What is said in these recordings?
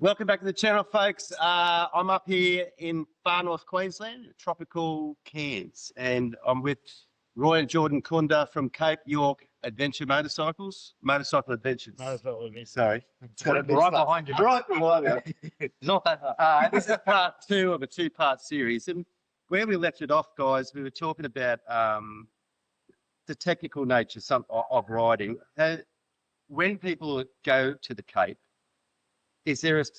Welcome back to the channel, folks. I'm up here in far north Queensland, tropical Cairns, and I'm with Roy and Jordan Kunda from Cape York Adventure Motorcycle Adventures. Sorry. It's got right behind you. Right behind you. Not that hard. This is part 2 of a 2-part series. And where we left it off, guys, we were talking about the technical nature of riding. When people go to the Cape, is it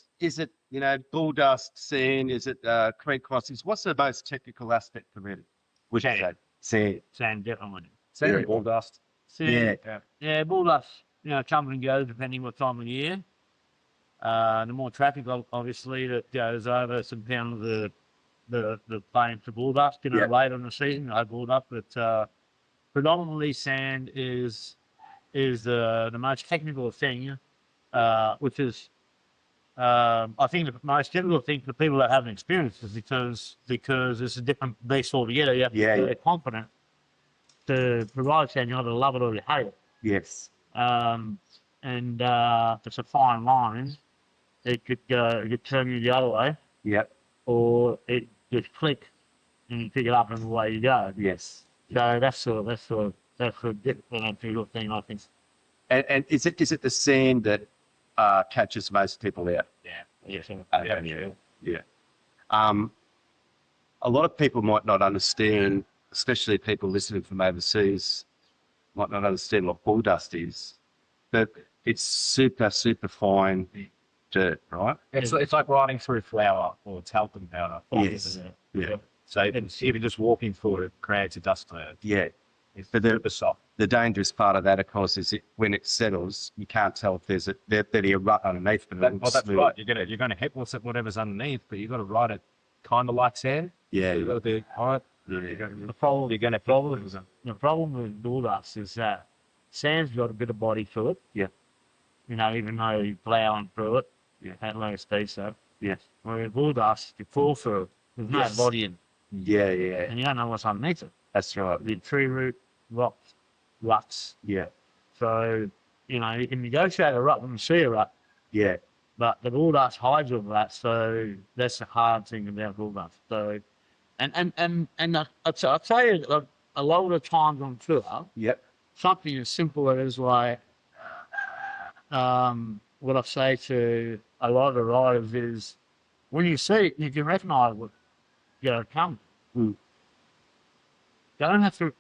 bull dust, sand? Is it creek crossings? What's the most technical aspect for it? Which sand? Sand. Sand, definitely. Sand and bull dust. Yeah. Yeah, bull dust, comes and goes depending what time of year. The more traffic, obviously, that goes over sometimes the plain for bull dust, late in the season, I bull dust, but predominantly sand is the most technical thing, which is I think the most difficult thing for people that haven't experienced is because it's a different beast altogether. You have to be very confident to provide sand. You either love it or you hate it. Yes. And it's a fine line. It could turn you the other way. Yep. Or it just click and you pick it up and away you go. Yes. So that's a difficult and difficult thing, I think. And is it the sand that catches most people out? Yeah. Yeah. A lot of people might not understand, especially people listening from overseas, might not understand what bull dust is, but it's super, super fine dirt, right? It's like riding through flour or talcum powder. Yes. Yeah. So even just walking through it creates a dust cloud. Yeah. It's But super soft. the dangerous part of that, of course, is when it settles, you can't tell if there's a rut underneath. But That's right. You're gonna hit whatever's underneath, but you've got to ride it kind of like sand. Yeah. You've got to be hard. The problem with bull dust is that sand's got a bit of body to it. Yeah. Even though you're plowing through it, at low speed, so. Yes. Whereas bull dust, you fall through it. There's no body in it. Yeah. And you don't know what's underneath it. That's right. The tree root, rocks, ruts. Yeah. So, you can negotiate a rut when you see a rut, Yeah. but the bull dust hides all that, so that's the hard thing about bull dust. So, and I'll tell you, a lot of the times on tour, Yep. something as simple as like, what I say to a lot of the riders is, when you see it, you can recognise what's coming. Mm. Don't have to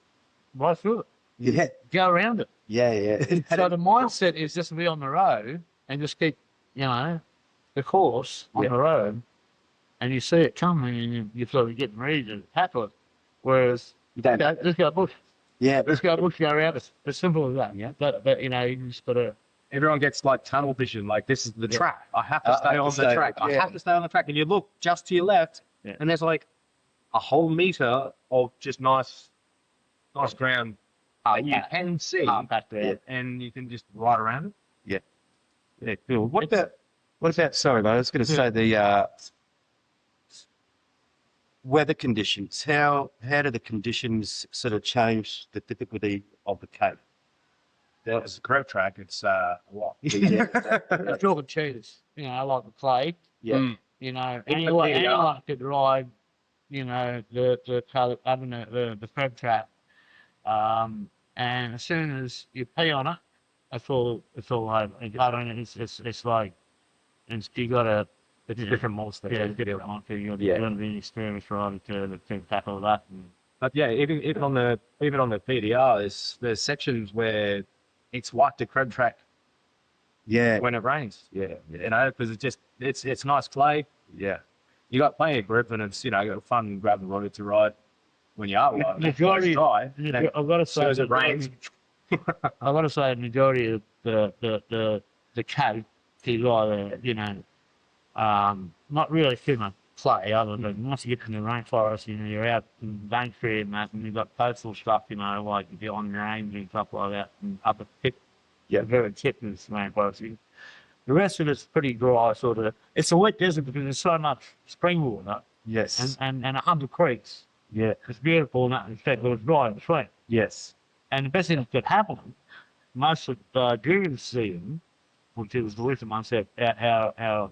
ride through it. Yeah. Go around it. Yeah. So the mindset is just to be on the road and just keep, the course on the road, and you see it coming and you're sort of getting ready to tackle it. Whereas, let's go bush. Yeah. Let's go bush, go around it. It's simple as that. Yeah. But you just got to. Everyone gets like tunnel vision. Like, this is the track. I have to stay on the track. I have to stay on the track. And you look just to your left, and there's like a whole meter of just nice ground that you can see, back there. and you can just ride around it. Yeah. Cool. What about? Sorry, mate. I was going to say the weather conditions. How do the conditions sort of change the difficulty of the Cape? It's a crab track. It's a lot. Chalk and cheese. I like to play. Yeah. Anyone could ride. The crab trap. And as soon as you pee on it, it's all over. It's like, you got it's a different monster. Yeah, it's different monster. You're going to be an experienced rider to tackle that. But yeah, even on the PDR, there's sections where it's like the crab track. Yeah. When it rains. Yeah. Because it's nice clay. Yeah. You got plenty of grip, and it's got fun grabbing the rod to ride when you are riding. Majority, dry. I've got to say, as it rains. I've got to say, the majority of the Cape is either not really too much play, other than once you get to the rainforest, you're out in bank tree and that, and you've got coastal stuff, like if you're on the range and stuff like that, and up a tip, very tip in this rainforest. The rest of it's pretty dry, sort of. It's a wet desert because there's so much spring water. Yes. And 100 creeks. Yeah. It's beautiful in that respect, but it's dry in between. Yes. And the best thing that could happen, most of during the season, which is the winter months, our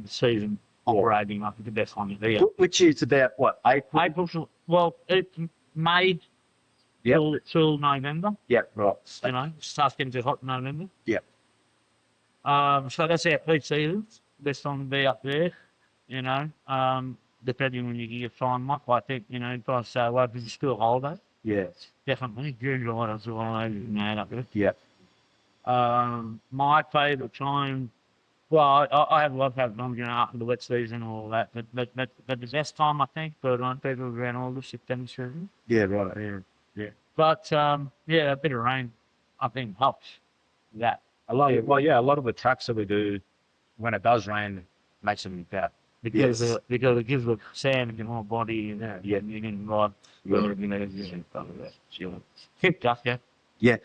season operating like the best time of the year. Which is about what, April? April, well, it's May till November. Yeah, right. You know, it starts getting too hot in November. Yep. So that's our peak season. Best time to be up there. You know, depending on your time off, I think, you know, if I say, well, if it's still a holiday, Yes. definitely. June, July, is all I know up there. Yep. My favourite time, well, I have a lot of favourite times, you know, after the wet season and all that, but the best time, I think, for people around August, September, season. Yeah, right. Yeah. But, yeah, a bit of rain, I think, helps that. A lot of the tracks that we do, when it does rain, makes them better. Because it gives the sand in your whole body, and you can ride, Hip duck, yeah. Yeah.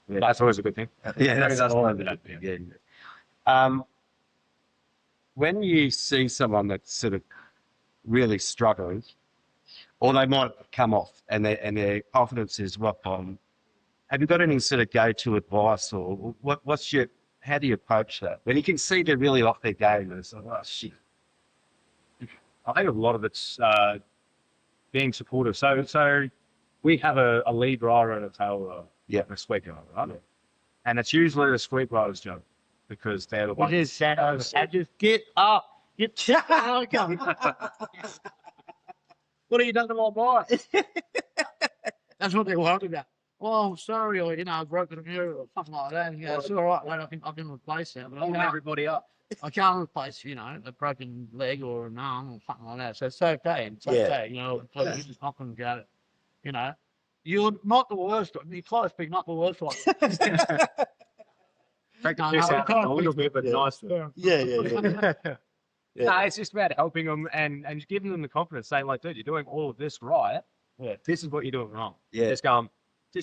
That's always a good thing. Yeah, that's all that. Yeah. When you see someone that's sort of really struggling, or they might come off and their confidence is rock bottom, have you got any sort of go-to advice, or how do you approach that? When you can see they're really off their game, and it's like, oh shit. I think a lot of it's being supportive. So we have a lead rider and a tail rider, a sweep rider, right? Yeah. And it's usually the sweep rider's job because they're the ones. It is shadows. Just get up. Get up. What have you done to my bike? That's what they worried about. Oh, I'm sorry, or, you know, I broke the mirror or something like that. And, it's all right, mate, I can replace that. But everybody up. I can't replace, you know, a broken leg or an arm or something like that. So it's okay. It's okay, you know. It's just not going to go. You know, you're not the worst. You're close, but you're not the worst one. Take the piss out a little bit, but nice. Yeah. No, it's just about helping them and giving them the confidence, saying like, dude, you're doing all of this right. Yeah. This is what you're doing wrong. Yeah. Just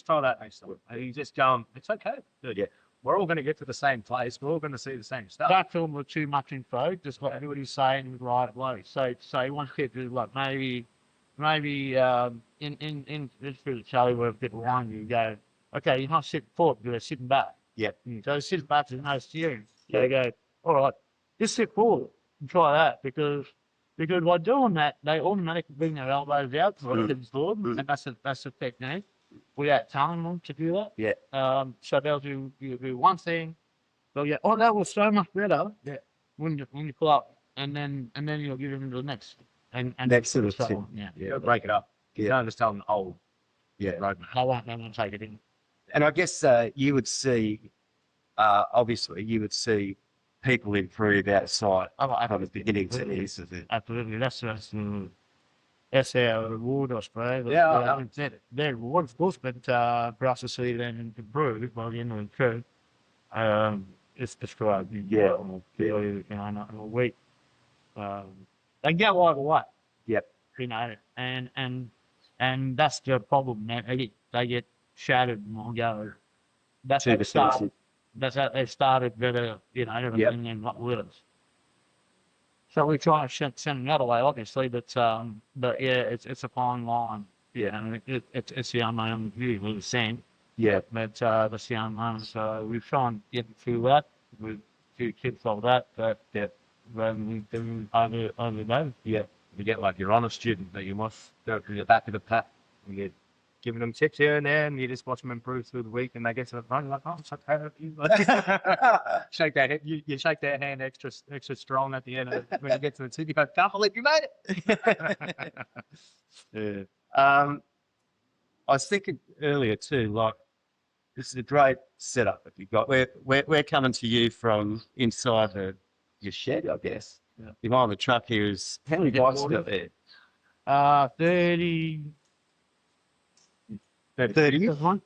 try that next time. And you just it's okay, dude. Yeah. We're all going to get to the same place. We're all going to see the same stuff. Don't film with too much info. Just what everybody's saying in the right way. So once you get to like maybe in this field show where people around you go, okay, you're not sitting forward, you're sitting back. Yeah. So sitting back is no steering. So they go, all right, just sit forward and try that because by doing that, they automatically bring their elbows out to what it's forward, and that's a technique. Without telling them to do that. Yeah. So they'll do one thing. They'll go, oh, that was so much better. Yeah. When you pull up, and then you'll give them the next and next sort of thing. Yeah. Break it up. You don't just tell them, oh, right. I won't take it in. And I guess you would see, obviously, people improve outside of the beginning to the end of it. Absolutely. That's our reward, I suppose. Their reward, of course, but for us to see them improve by the end of the trip, it's described. In a week. They go either way. Yep. You know, and that's the problem. They get shattered in one go. That's how they started. That's how they started better, you know, and what works. So we try to send them that away, obviously, but yeah, it's a fine line. Yeah, and it's the unknown view with the sand. Yeah. But that's the unknown. So we try and get through that with a few tips like that. But when we do over those. Yeah. You get like your honest student that you must go to the back of the pack and you're giving them tips here and there, and you just watch them improve through the week, and they get to the front, you're like, oh, it's okay. Shake that hand, you shake their hand extra strong at the end of it. When you get to the tip, you go, can't believe you made it. Yeah. I was thinking earlier too, like, this is a great setup that you've got. We're coming to you from inside your shed, I guess. Yeah. Behind the truck here is, how many bikes you got there? 30. 30? We haven't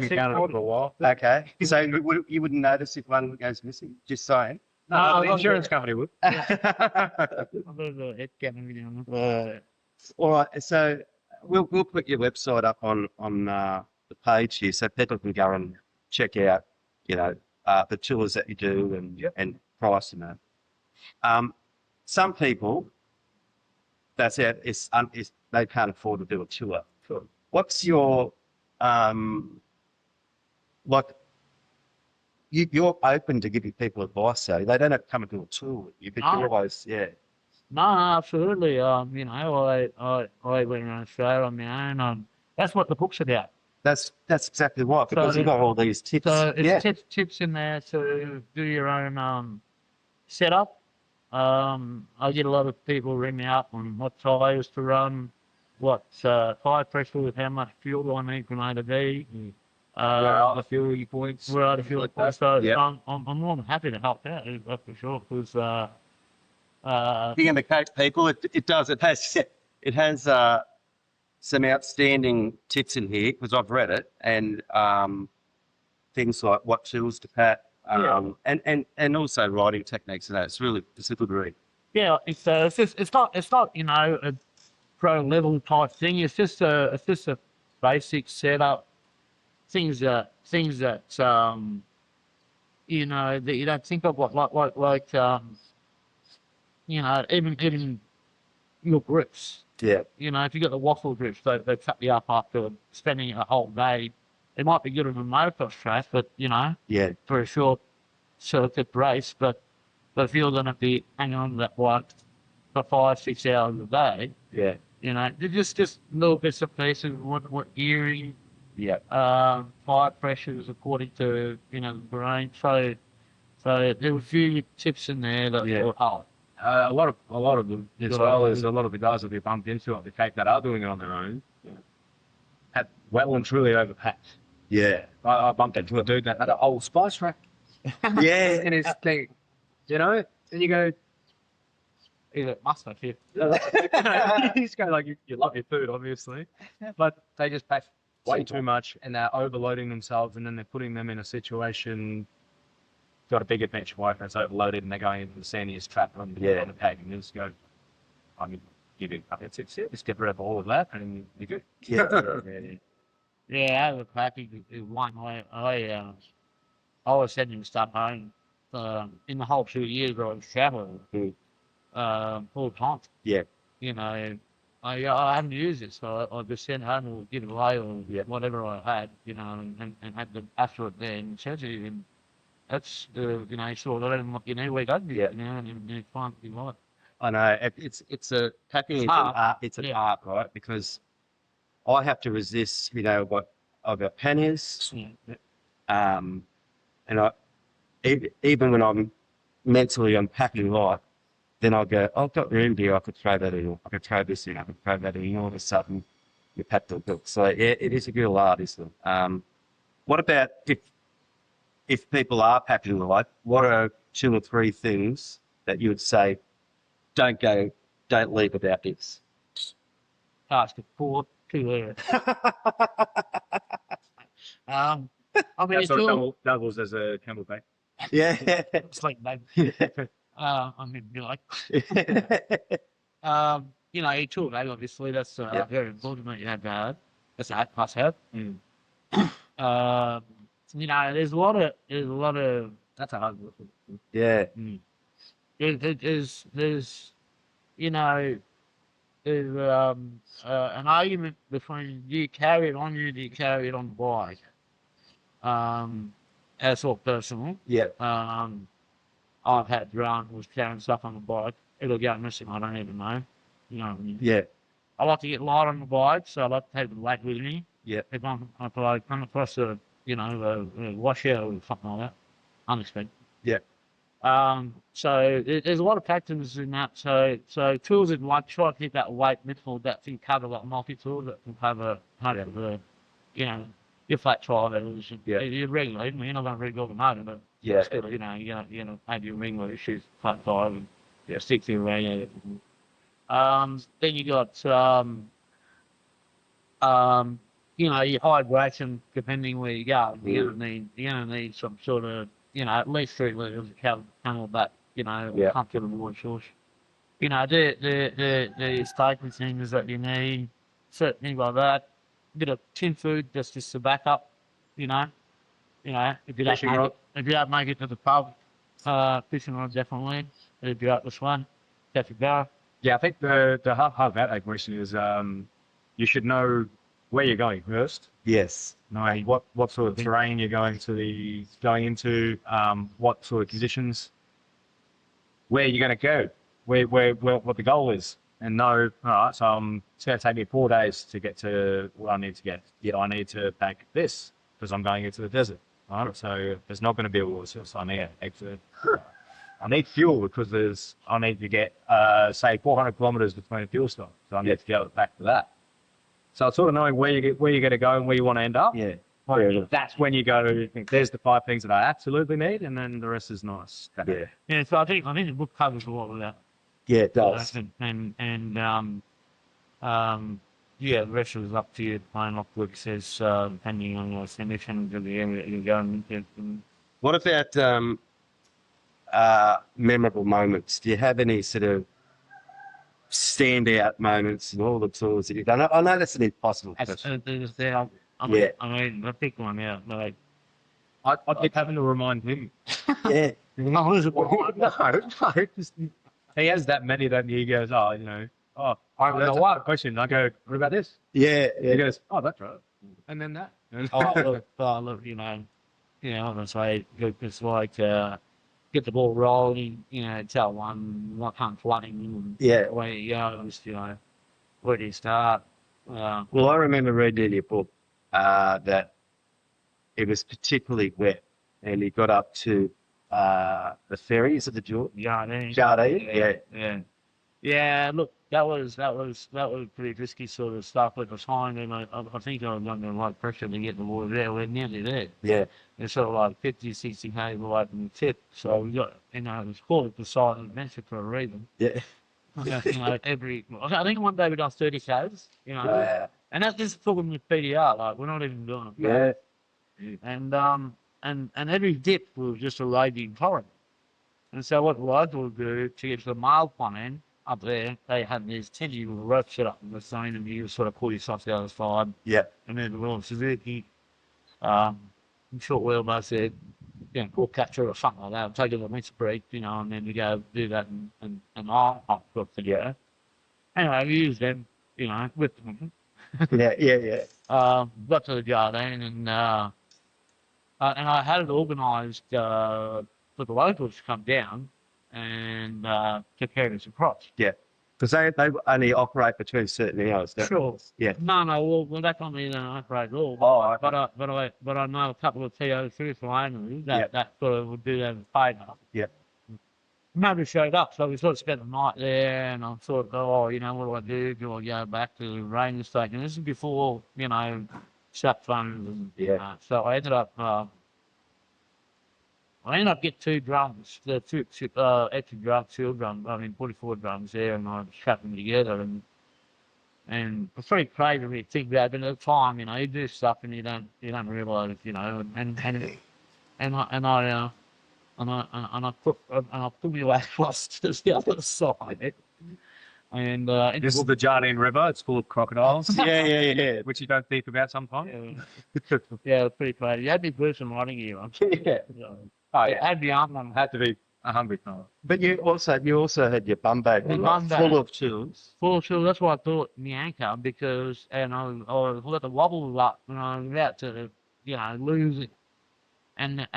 counted it for a while. Okay. So you wouldn't notice if one goes missing? Just saying. No, the insurance company would. All right. So we'll put your website up on the page here so people can go and check out, you know, the tours that you do and price and that. Some people, that's it. They can't afford to do a tour. What's your like you're open to giving people advice, so they don't have to come and do a tour with you, but No. you're always, yeah. No, absolutely. You know, I went around Australia on my own. That's what the book's about. That's exactly right, because So- you've got all these tips. So it's yeah. tips in there to do your own setup. I get a lot of people ring me up on what tires to run, what tire pressure with how much fuel I need from A to B. Where are the fuel points? Where are the fuel Like points? that? So Yep. I'm more than happy to help out, that's for sure. Because Being the Cape people, it has some outstanding tips in here, because I've read it, and things like what tools to pack, and also riding techniques, and that. It's a good read. yeah, it's not you know a pro level type thing. It's just a basic setup. Things that you know that you don't think of, like you know, even your grips. Yeah. You know, if you got the waffle grips, they cut you up after spending a whole day. It might be good on a motocross track, but you know, Yeah. for a short circuit race. But if you're going to be hanging on to that bike for 5-6 hours a day, Yeah. you know, they're just little bits of pieces. What gearing, Yeah. tire pressures according to you know the brain. So there were a few tips in there that Yeah. will help. A lot of them, as well as a lot of the guys that we bumped into at the Cape that are doing it on their own, had well and truly overpacked. Yeah. I bumped into a dude that had an old spice rack Yeah. in his thing, you know, and you go, Either must have here. you just go like, you love your food, obviously, but they just pack way too much and they're overloading themselves, and then they're putting them in a situation. Got a big adventure bike that's overloaded, and they're going into the sandiest trap on the pack, and you just go, I mean, you do it's just get rid of all of that, and you're good. Yeah. Yeah, overpacking is one way. I was sending stuff home in the whole 2 years I was traveling full time. Yeah. You know, I haven't used it, so I just sent home or give it away or whatever I had, you know, and had the after it there and sent it. And that's you know, sort of letting what you need where you go, you know, and you find what you like. I know. It's a packing. It's an art. It's an art, right? Because I have to resist. You know what? I've got panniers. And even when I'm mentally unpacking light, then I'll go, I've got room here, I could throw that in, I could throw this in, I could throw that in, all of a sudden you pack the book. So yeah, it is a real art, isn't it? What about if people are packing light, what are 2 or 3 things that you would say, don't leave without this? Task of 4, 2 areas. I mean, That it's sort all, of doubles as a camel pack. Yeah. it's like, I mean, you like, you know, your tool bag, obviously, that's very important that you have to have. That's a must have. You know, there's a lot of, that's a hard one. Yeah. There's, you know, there's an argument between do you carry it on you, do you carry it on the bike? That's all personal. Yeah. I've had was carrying stuff on the bike. It'll go missing, I don't even know. You know what I mean? Yeah. I like to get light on the bike, so I like to take the weight with me. Yeah. If I come across a washout or something like that, unexpected. Yeah. So there's a lot of factors in that. So tools in one, try to keep that weight minimal, that can cover like multi-tools that can cover the, you know, your flat tires, your regular, you're not going to regular the motor, but still, you know, maybe your regular issues, flat tire, and stick to your regular. Then you got, you know, your hydration, depending where you go, you're gonna need some sort of, you know, at least 3 liters of camelback, you know, comfortable water source. You know, the staple things that you need, certain things like that. Bit of tin food just to back up, you know. You know, if you don't make it to the pub, fishing rod definitely. If you're out this one, catch a barra. Yeah, I think the hard part about that question is you should know where you're going first. Yes. Knowing what sort of terrain you're going into, what sort of conditions, where you're going to go, where what the goal is, and know. All right, so it's going to take me 4 days to get to what I need to get. Yeah, I need to pack this because I'm going into the desert. Right, so there's not going to be a water source. I need exit. I need fuel because I need to get say 400 kilometers between a fuel stop, so I need to go back to that. So it's sort of knowing where you're going to go and where you want to end up. Yeah. That's when you go. You think there's the 5 things that I absolutely need, and then the rest is nice. Yeah. Yeah, so I think the book covers a lot of that. Yeah, it does. Yeah, the rest was up to you. Plain like Luke says, depending on your conditions of the area that you're going into. What about memorable moments? Do you have any sort of standout moments in all the tours that you've done? I know that's an impossible question. I mean, I pick one out. Like, I keep having to remind him. Yeah. no, Just, he has that many that he goes, oh, you know, oh, I that's know what question. I go, what about this? Yeah. He goes, oh, that's right. And then that. look, it's like it's like get the ball rolling. Tell one what kind of flooding. Yeah. Where you go, where do you start? Well, I remember reading in your book that it was particularly wet, and you got up to the ferry. Is it the Jardine. Yeah. Yeah, look, that was pretty risky sort of stuff at the time, and I think I was under a lot of pressure to get the water there. We're nearly there. Yeah. It's sort of like 50, 60 k's away from the tip, so we got, it's called the silent adventure for a reason. Yeah. I think one day we done 30 k's, Wow. and that's just talking with PDR, like we're not even doing it. Yeah. And every dip was just a raging torrent. And so what the guys will do to get to the mile point in, up there, they have these 10 little ropes set up in the zone, and you sort of pull yourself the other side. Yeah. And then the little Suzuki, short wheelbase there, pull catcher or something like that, take a little meter break, and then you go do that and I'll put together. Anyway, we use them, with them. Yeah. Got to the Jardine and I had it organised for the locals to come down and to carry us across. Yeah. Because they only operate between certain hours. Sure. Yeah. No. Well, that's not me. They don't operate at all. Oh, But I know a couple of TO3 owners that sort of would do that as a favour. Yeah. Nobody showed up, so we sort of spent the night there, and I thought, what do I do? Do I go back to the ranger station? This is before, shut funds and so I ended up. I ended up getting 2 drums, the two extra drums, 2 drums, 44 drums there, and I strapped them together, and it's pretty crazy when you think about it, but at the time, you do stuff and you don't realise, and I put my way across to the other side. And this is the Jardine River. It's full of crocodiles. Yeah. Which you don't think about sometimes. Yeah, it's pretty crazy. You had to be Bruce riding gear on. Yeah. Oh, yeah. It had to be armed on. Had to be 100 times. But you also had your bum bag full of tools. Full of tools. That's why I thought the anchor, because I let the wobble up when I was about to lose it, and the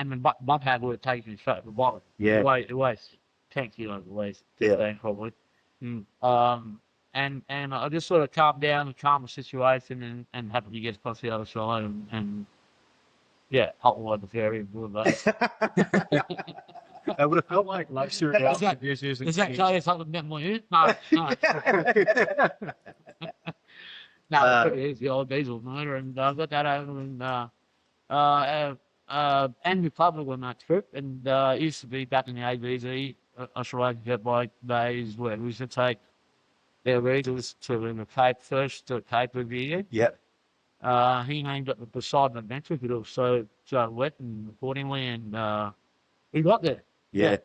bum pad would have taken me straight to the bottom. Yeah. It weighs 10 kilos at least. Yeah. Probably. And I just sort of calmed down and calmed the situation and happily get across the other side and hot water the ferry and all that. It would have felt like luxury. Is that tell you something about my youth? No. No, it is the old diesel motor, and I got that over and Republic on that trip, and it used to be back in the ABZ, Australian jet bike days, where we used to take their regions to the Cape first, to Cape Revere. Yep. He named it the Poseidon Adventure because it was so wet and accordingly, and he got there. Yeah.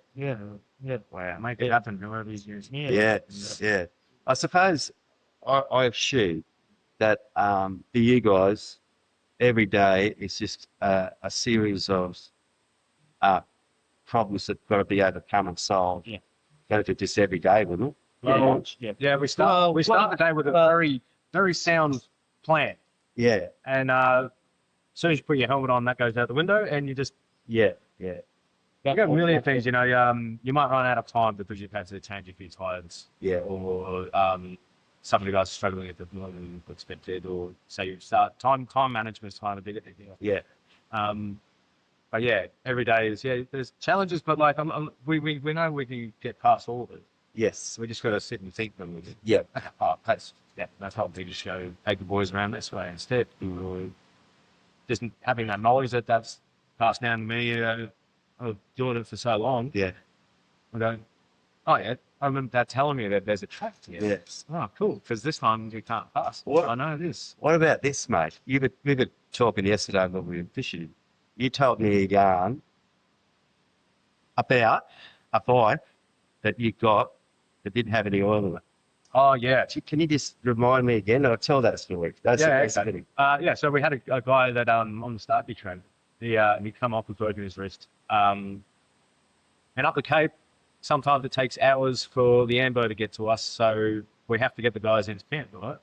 Wow, make it happen in all these years. Yeah. I suppose I assume that for you guys, every day is just a series of problems that got to be overcome and solved. Yeah. Go to just every day, wouldn't it? Yeah, we start the day with a very, very sound plan. Yeah. And as soon as you put your helmet on, that goes out the window, and you just Yeah. you got a million things. You know, you might run out of time because you've had to change a few tires, Yeah. or some of the guys are struggling at the moment, expected, or so you start time management's kind of a big thing. Yeah. But yeah, every day is there's challenges, but like we know we can get past all of it. Yes. So we just got to sit and think them. Yeah. That's helped me to show take the boys around this way instead. Or just having that knowledge that's passed down to me of doing it for so long. Yeah. I go, oh yeah, I remember Dad telling me that there's a track here. Yes. Oh, cool, because this time you can't pass. What? I know this. What about this, mate? We were talking yesterday when we were fishing. You told me a yarn about a bike that you got that didn't have any oil in it. Oh yeah. Can you just remind me again? I'll tell that story. That's Exactly. So we had a guy that on the Starkey train. He come off with broken his wrist. And up the Cape, sometimes it takes hours for the ambo to get to us, so we have to get the guys into camp, right?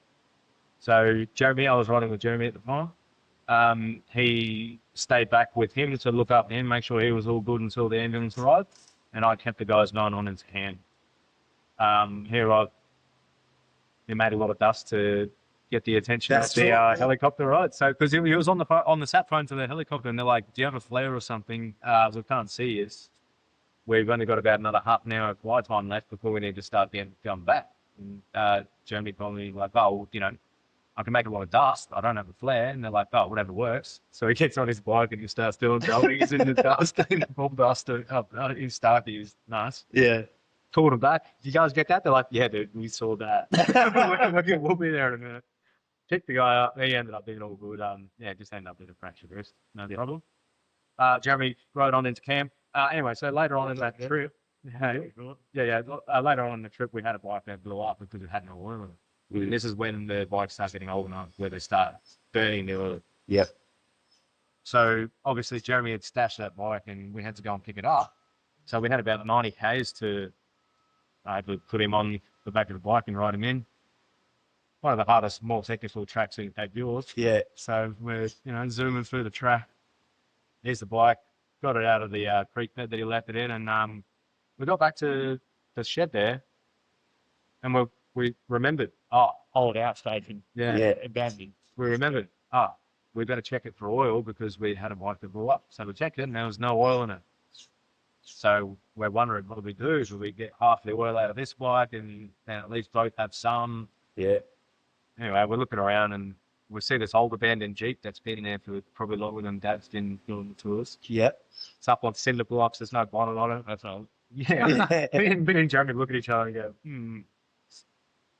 So Jeremy, I was riding with Jeremy at the time. He stayed back with him to look up him, make sure he was all good until the ambulance arrived, and I kept the guys going on into camp. He made a lot of dust to get the attention of the helicopter, right? So because he was on the sat phone to the helicopter, and they're like, "Do you have a flare or something? We can't see you. We've only got about another half an hour of flight time left before we need to start going back." And Jeremy told me like, "Oh, you know, I can make a lot of dust. I don't have a flare." And they're like, "Oh, whatever works." So he gets on his bike and he starts doing going. He's in the dust, full dust. His Starkey is nice. Yeah. Called him back. Did you guys get that? They're like, "Yeah, dude, we saw that." We'll be there in a minute. Picked the guy up. He ended up being all good. Just ended up with a fractured wrist. No problem. Jeremy rode on into camp. Anyway, so later on in that trip, later on in the trip, we had a bike that blew up because it had no oil in it. And this is when the bikes start getting old enough where they start burning the oil. Yep. So obviously Jeremy had stashed that bike and we had to go and pick it up. So we had about 90 Ks to put him on the back of the bike and ride him in. One of the hardest, more technical tracks in Cape York. Yeah. So we're, zooming through the track. Here's the bike. Got it out of the creek bed that he left it in, and we got back to the shed there, and we remembered. Hold out station. Abandoned. We remembered. We better check it for oil because we had a bike that blew up. So we checked it, and there was no oil in it. So we're wondering, what do we do? Should we get half the oil out of this bike, and then at least both have some? Yeah. Anyway, we're looking around, and we see this old abandoned Jeep that's been in there for probably longer than Dad's been doing the tours. Yep. It's up on cinder blocks. There's no bonnet on it. That's all. Yeah. me and Jeremy look at each other and go,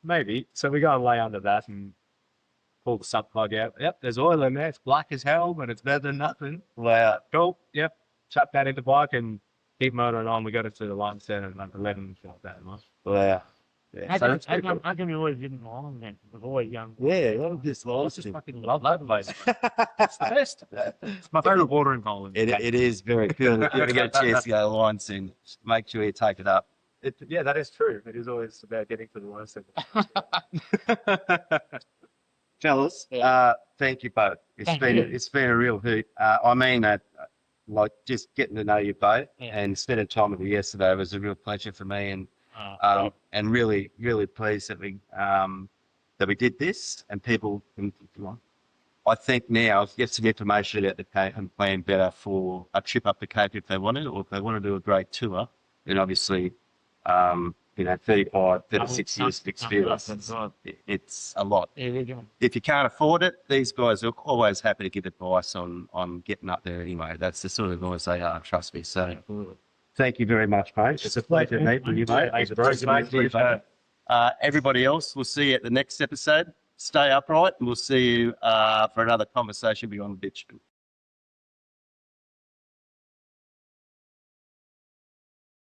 maybe. So we go and lay under that and pull the sump plug out. Yep, there's oil in there. It's black as hell, but it's better than nothing. Wow. Cool. Yep. Chuck that in the bike and keep motoring on. We got it to the line set at like 11 like that. Wow. Yeah. How come you always didn't long then? It was always young. Yeah, I just I lost just him. fucking love that place. It's the best. It's my favourite watering hole. It is very cool. If you ever get a chance to go to line soon, make sure you take it up. That is true. It is always about getting to the line set. Fellas, thank you both. It's been a real hoot. I mean that, like just getting to know you both and spending time with you yesterday was a real pleasure for me, and really, really pleased that we did this, and people can, I think now get some information about the Cape and plan better for a trip up the Cape if they want it, or if they want to do a great tour, then obviously 35, 36 years of experience. It's a lot. If you can't afford it, these guys are always happy to give advice on getting up there anyway. That's the sort of advice they are, trust me. So thank you very much, mate. It's a pleasure to meet with you, mate. Everybody else, we'll see you at the next episode. Stay upright, and we'll see you for another conversation beyond the ditch.